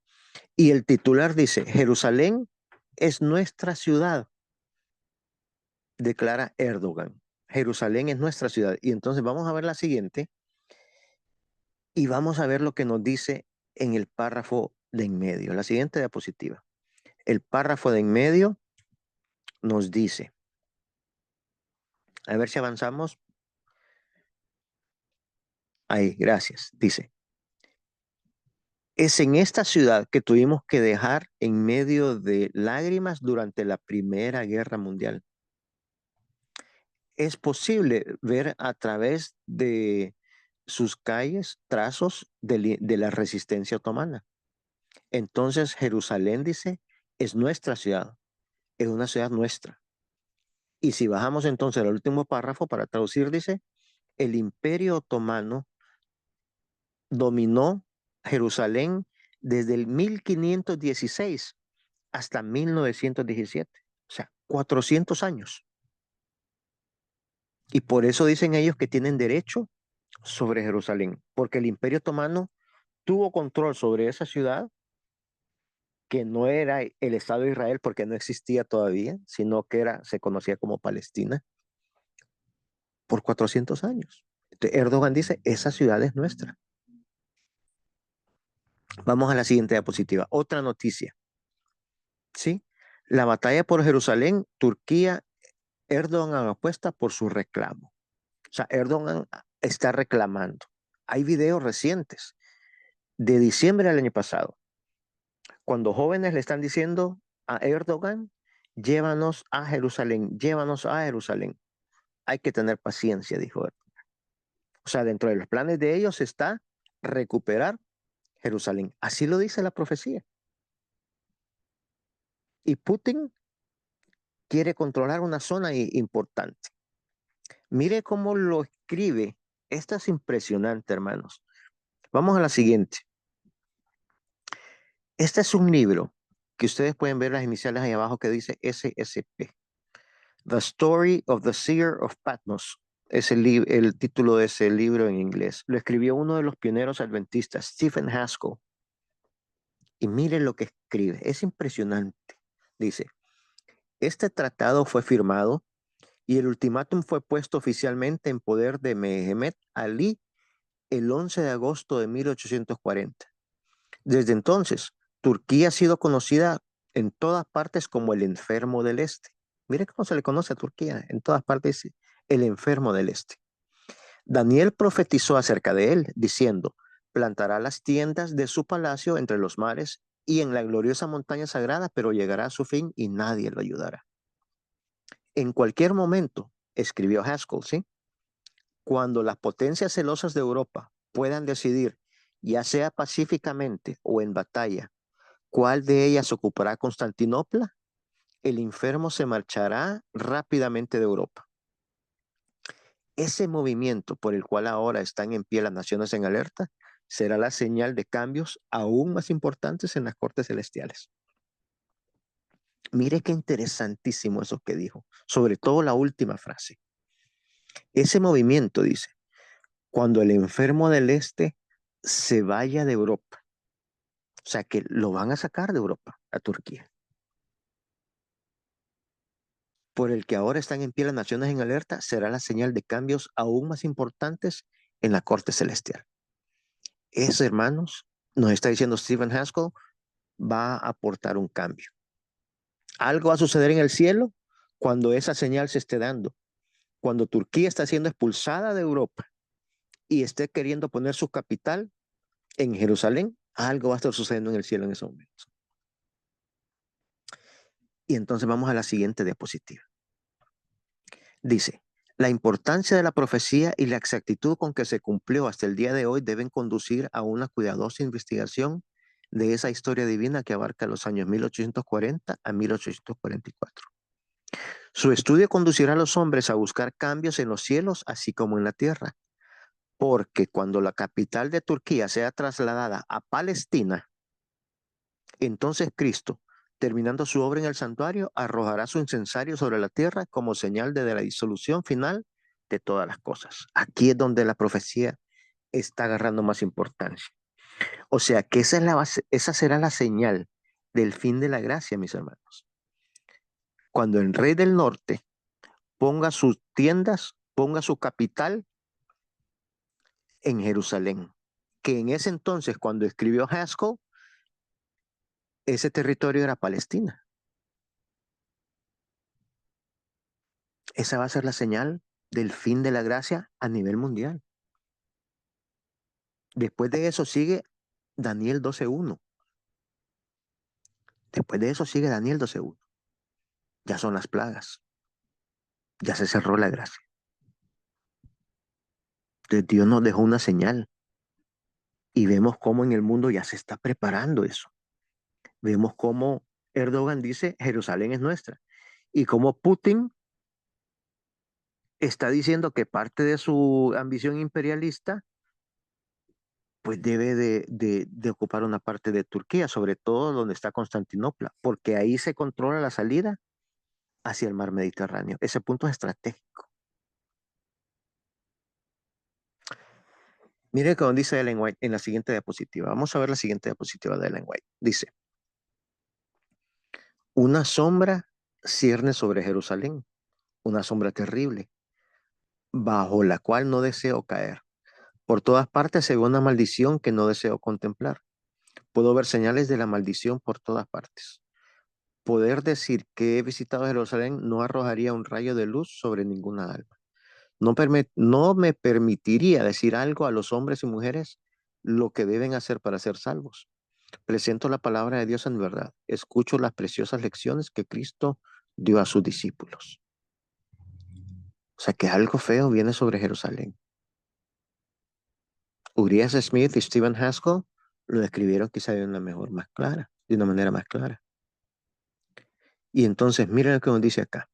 [SPEAKER 1] Y el titular dice, Jerusalén es nuestra ciudad, declara Erdogan. Jerusalén es nuestra ciudad. Y entonces vamos a ver la siguiente y vamos a ver lo que nos dice en el párrafo de en medio. La siguiente diapositiva. El párrafo de en medio nos dice, a ver si avanzamos. Ahí, gracias. Dice, es en esta ciudad que tuvimos que dejar en medio de lágrimas durante la Primera Guerra Mundial. Es posible ver a través de sus calles trazos de la resistencia otomana. Entonces Jerusalén, dice, es nuestra ciudad, es una ciudad nuestra. Y si bajamos entonces al último párrafo para traducir, dice, el Imperio Otomano dominó Jerusalén desde el 1516 hasta 1917, o sea, 400 años. Y por eso dicen ellos que tienen derecho sobre Jerusalén, porque el Imperio Otomano tuvo control sobre esa ciudad, que no era el Estado de Israel porque no existía todavía, sino que se conocía como Palestina, por 400 años. Entonces, Erdogan dice, esa ciudad es nuestra. Vamos a la siguiente diapositiva. Otra noticia, ¿sí? La batalla por Jerusalén, Turquía, Erdogan apuesta por su reclamo. O sea, Erdogan está reclamando. Hay videos recientes de diciembre del año pasado, cuando jóvenes le están diciendo a Erdogan, llévanos a Jerusalén, llévanos a Jerusalén. Hay que tener paciencia, dijo él. O sea, dentro de los planes de ellos está recuperar Jerusalén. Así lo dice la profecía. Y Putin quiere controlar una zona importante. Mire cómo lo escribe. Esto es impresionante, hermanos. Vamos a la siguiente. Este es un libro que ustedes pueden ver las iniciales ahí abajo que dice SSP. The Story of the Seer of Patmos. Es el título de ese libro en inglés. Lo escribió uno de los pioneros adventistas, Stephen Haskell. Y miren lo que escribe. Es impresionante. Dice, este tratado fue firmado y el ultimátum fue puesto oficialmente en poder de Mehemet Ali el 11 de agosto de 1840. Desde entonces, Turquía ha sido conocida en todas partes como el enfermo del Este. Mire cómo se le conoce a Turquía, en todas partes el enfermo del Este. Daniel profetizó acerca de él, diciendo, plantará las tiendas de su palacio entre los mares y en la gloriosa montaña sagrada, pero llegará a su fin y nadie lo ayudará. En cualquier momento, escribió Haskell, ¿sí? Cuando las potencias celosas de Europa puedan decidir, ya sea pacíficamente o en batalla, cuál de ellas ocupará Constantinopla, el enfermo se marchará rápidamente de Europa. Ese movimiento por el cual ahora están en pie las naciones en alerta será la señal de cambios aún más importantes en las cortes celestiales. Mire qué interesantísimo eso que dijo, sobre todo la última frase. Ese movimiento dice, cuando el enfermo del este se vaya de Europa, o sea que lo van a sacar de Europa a Turquía, por el que ahora están en pie las naciones en alerta, será la señal de cambios aún más importantes en la corte celestial. Eso, hermanos, nos está diciendo Stephen Haskell, va a aportar un cambio. Algo va a suceder en el cielo cuando esa señal se esté dando. Cuando Turquía está siendo expulsada de Europa y esté queriendo poner su capital en Jerusalén, algo va a estar sucediendo en el cielo en ese momento. Y entonces vamos a la siguiente diapositiva. Dice, la importancia de la profecía y la exactitud con que se cumplió hasta el día de hoy deben conducir a una cuidadosa investigación de esa historia divina que abarca los años 1840 a 1844. Su estudio conducirá a los hombres a buscar cambios en los cielos así como en la tierra, porque cuando la capital de Turquía sea trasladada a Palestina, entonces Cristo, terminando su obra en el santuario, arrojará su incensario sobre la tierra como señal de la disolución final de todas las cosas. Aquí es donde la profecía está agarrando más importancia. O sea que esa, es la base, esa será la señal del fin de la gracia, mis hermanos. Cuando el rey del norte ponga sus tiendas, ponga su capital en Jerusalén, que en ese entonces, cuando escribió Haskell, ese territorio era Palestina. Esa va a ser la señal del fin de la gracia a nivel mundial. Después de eso sigue Daniel 12:1. Después de eso sigue Daniel 12:1. Ya son las plagas. Ya se cerró la gracia. Entonces Dios nos dejó una señal y vemos cómo en el mundo ya se está preparando eso. Vemos cómo Erdogan dice Jerusalén es nuestra y cómo Putin está diciendo que parte de su ambición imperialista pues debe de ocupar una parte de Turquía, sobre todo donde está Constantinopla, porque ahí se controla la salida hacia el mar Mediterráneo. Ese punto es estratégico. Mire cómo dice Ellen White en la siguiente diapositiva. Vamos a ver la siguiente diapositiva de Ellen White. Dice, una sombra cierne sobre Jerusalén, una sombra terrible, bajo la cual no deseo caer. Por todas partes se ve una maldición que no deseo contemplar. Puedo ver señales de la maldición por todas partes. Poder decir que he visitado Jerusalén no arrojaría un rayo de luz sobre ninguna alma. No me permitiría decir algo a los hombres y mujeres lo que deben hacer para ser salvos. Presento la palabra de Dios en verdad. Escucho las preciosas lecciones que Cristo dio a sus discípulos. O sea que algo feo viene sobre Jerusalén. Urias Smith y Stephen Haskell lo describieron quizá de una de una manera más clara. Y entonces miren lo que nos dice acá.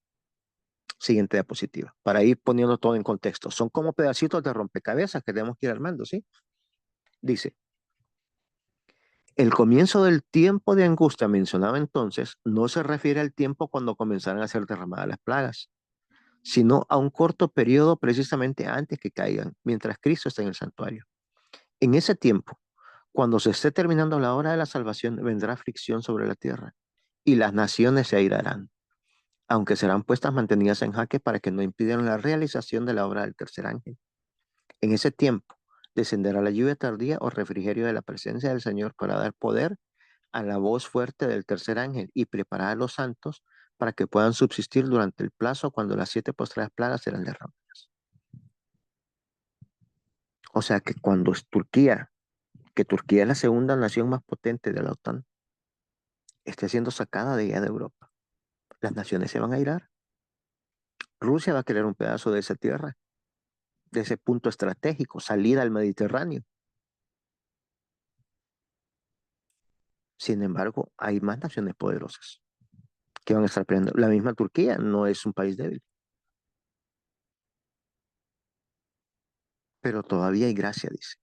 [SPEAKER 1] Siguiente diapositiva. Para ir poniendo todo en contexto. Son como pedacitos de rompecabezas que tenemos que ir armando, ¿sí? Dice, el comienzo del tiempo de angustia mencionado entonces no se refiere al tiempo cuando comenzaron a ser derramadas las plagas, sino a un corto periodo precisamente antes que caigan, mientras Cristo está en el santuario. En ese tiempo, cuando se esté terminando la hora de la salvación, vendrá aflicción sobre la tierra, y las naciones se airarán, aunque serán puestas mantenidas en jaque para que no impidan la realización de la obra del tercer ángel. En ese tiempo, descenderá la lluvia tardía o refrigerio de la presencia del Señor para dar poder a la voz fuerte del tercer ángel y preparar a los santos para que puedan subsistir durante el plazo cuando las 7 postreras plagas serán derramadas. O sea que cuando es Turquía, que Turquía es la segunda nación más potente de la OTAN, esté siendo sacada de ella de Europa, las naciones se van a irar. Rusia va a querer un pedazo de esa tierra, de ese punto estratégico, salida al Mediterráneo. Sin embargo, hay más naciones poderosas que van a estar peleando. La misma Turquía no es un país débil, pero todavía hay gracia, dice.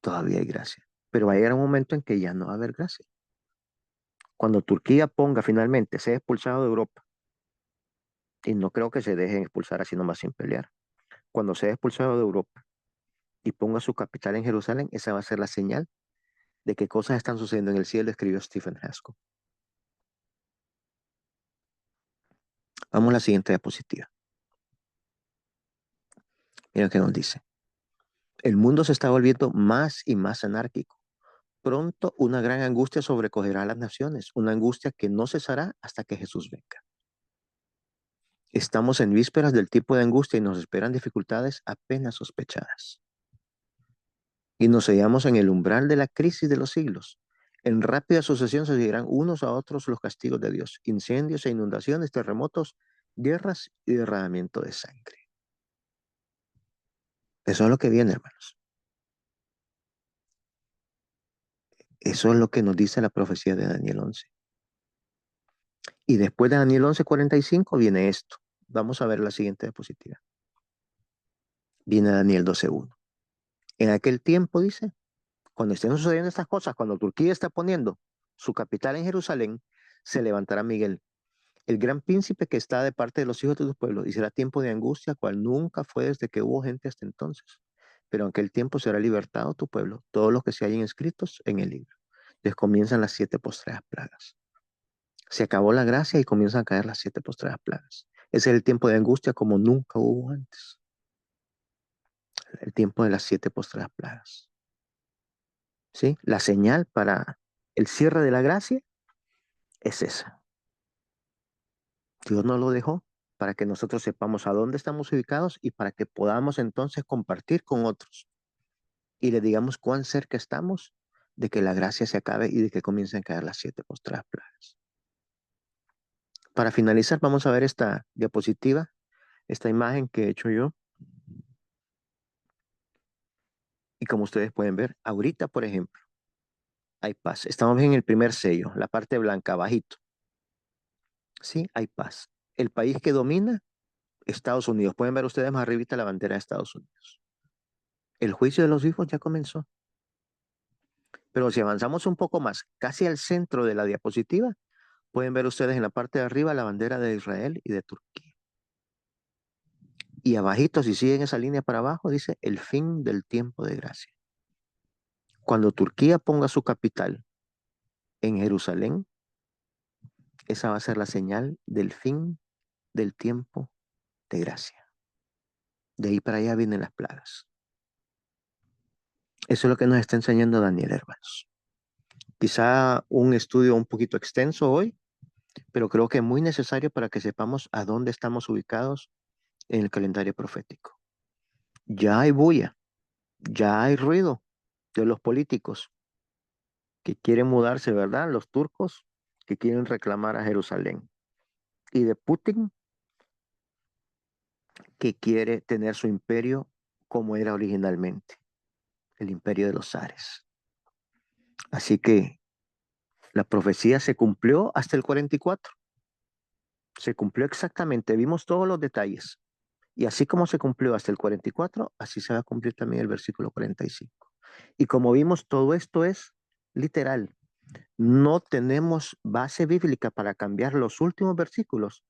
[SPEAKER 1] Todavía hay gracia. Pero va a llegar un momento en que ya no va a haber gracia. Cuando Turquía ponga finalmente, sea expulsado de Europa, y no creo que se dejen expulsar así nomás sin pelear, cuando sea expulsado de Europa y ponga su capital en Jerusalén, esa va a ser la señal de que cosas están sucediendo en el cielo, escribió Stephen Haskell. Vamos a la siguiente diapositiva. Mira qué nos dice. El mundo se está volviendo más y más anárquico. Pronto una gran angustia sobrecogerá a las naciones, una angustia que no cesará hasta que Jesús venga. Estamos en vísperas del tipo de angustia y nos esperan dificultades apenas sospechadas. Y nos hallamos en el umbral de la crisis de los siglos. En rápida sucesión se seguirán unos a otros los castigos de Dios, incendios e inundaciones, terremotos, guerras y derramamiento de sangre. Eso es lo que viene, hermanos. Eso es lo que nos dice la profecía de Daniel 11. Y después de Daniel 11:45 viene esto. Vamos a ver la siguiente diapositiva. Viene Daniel 12:1. En aquel tiempo, dice, cuando estén sucediendo estas cosas, cuando Turquía está poniendo su capital en Jerusalén, se levantará Miguel, el gran príncipe que está de parte de los hijos de tu pueblo, y será tiempo de angustia, cual nunca fue desde que hubo gente hasta entonces. Pero en aquel tiempo será libertado tu pueblo, todos los que se hallen escritos en el libro. Les comienzan las 7 postreras plagas. Se acabó la gracia y comienzan a caer las 7 postreras plagas. Ese es el tiempo de angustia como nunca hubo antes. El tiempo de las 7 postreras plagas. ¿Sí? La señal para el cierre de la gracia es esa. Dios nos lo dejó para que nosotros sepamos a dónde estamos ubicados y para que podamos entonces compartir con otros y le digamos cuán cerca estamos de que la gracia se acabe y de que comiencen a caer las 7 postreras plagas. Para finalizar, vamos a ver esta diapositiva, esta imagen que he hecho yo. Y como ustedes pueden ver, ahorita, por ejemplo, hay paz. Estamos en el primer sello, la parte blanca, abajito. Sí, hay paz. El país que domina, Estados Unidos. Pueden ver ustedes más arribita la bandera de Estados Unidos. El juicio de los hijos ya comenzó. Pero si avanzamos un poco más, casi al centro de la diapositiva, pueden ver ustedes en la parte de arriba la bandera de Israel y de Turquía. Y abajito, si siguen esa línea para abajo, dice el fin del tiempo de gracia. Cuando Turquía ponga su capital en Jerusalén, esa va a ser la señal del fin del tiempo de gracia. De ahí para allá vienen las plagas. Eso es lo que nos está enseñando Daniel, hermanos. Quizá un estudio un poquito extenso hoy, pero creo que es muy necesario para que sepamos a dónde estamos ubicados en el calendario profético. Ya hay bulla, ya hay ruido de los políticos, que quieren mudarse, ¿verdad? Los turcos que quieren reclamar a Jerusalén. Y de Putin, que quiere tener su imperio como era originalmente, el imperio de los zares. Así que la profecía se cumplió hasta el 44. Se cumplió exactamente, vimos todos los detalles. Y así como se cumplió hasta el 44, así se va a cumplir también el versículo 45. Y como vimos, todo esto es literal. No tenemos base bíblica para cambiar los últimos versículos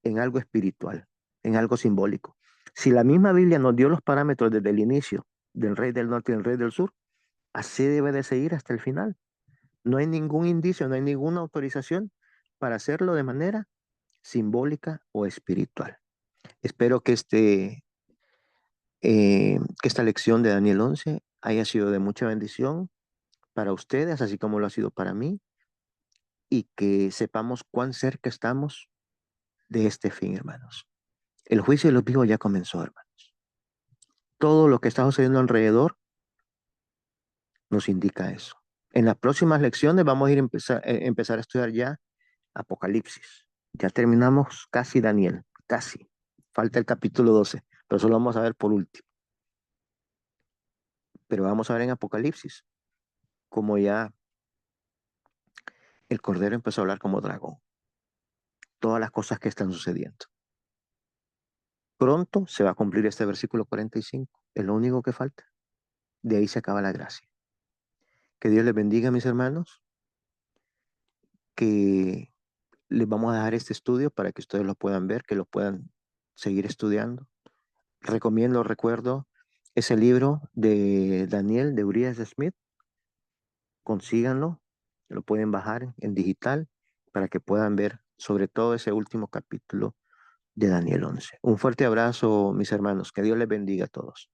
[SPEAKER 1] en algo espiritual, en algo simbólico. Si la misma Biblia nos dio los parámetros desde el inicio del rey del norte y el rey del sur, así debe de seguir hasta el final. No hay ningún indicio, no hay ninguna autorización para hacerlo de manera simbólica o espiritual. Espero que esta lección de Daniel 11 haya sido de mucha bendición para ustedes, así como lo ha sido para mí, y que sepamos cuán cerca estamos de este fin, hermanos. El juicio de los vivos ya comenzó, hermanos. Todo lo que está sucediendo alrededor nos indica eso. En las próximas lecciones vamos a empezar a estudiar ya Apocalipsis. Ya terminamos casi Daniel, casi. Falta el capítulo 12, pero eso lo vamos a ver por último. Pero vamos a ver en Apocalipsis como ya el Cordero empezó a hablar como dragón. Todas las cosas que están sucediendo. Pronto se va a cumplir este versículo 45. Es lo único que falta. De ahí se acaba la gracia. Que Dios les bendiga, mis hermanos. Que les vamos a dejar este estudio para que ustedes lo puedan ver, que lo puedan seguir estudiando. Recuerdo, ese libro de Daniel, de Urias Smith. Consíganlo, lo pueden bajar en digital para que puedan ver sobre todo ese último capítulo de Daniel 11. Un fuerte abrazo, mis hermanos. Que Dios les bendiga a todos.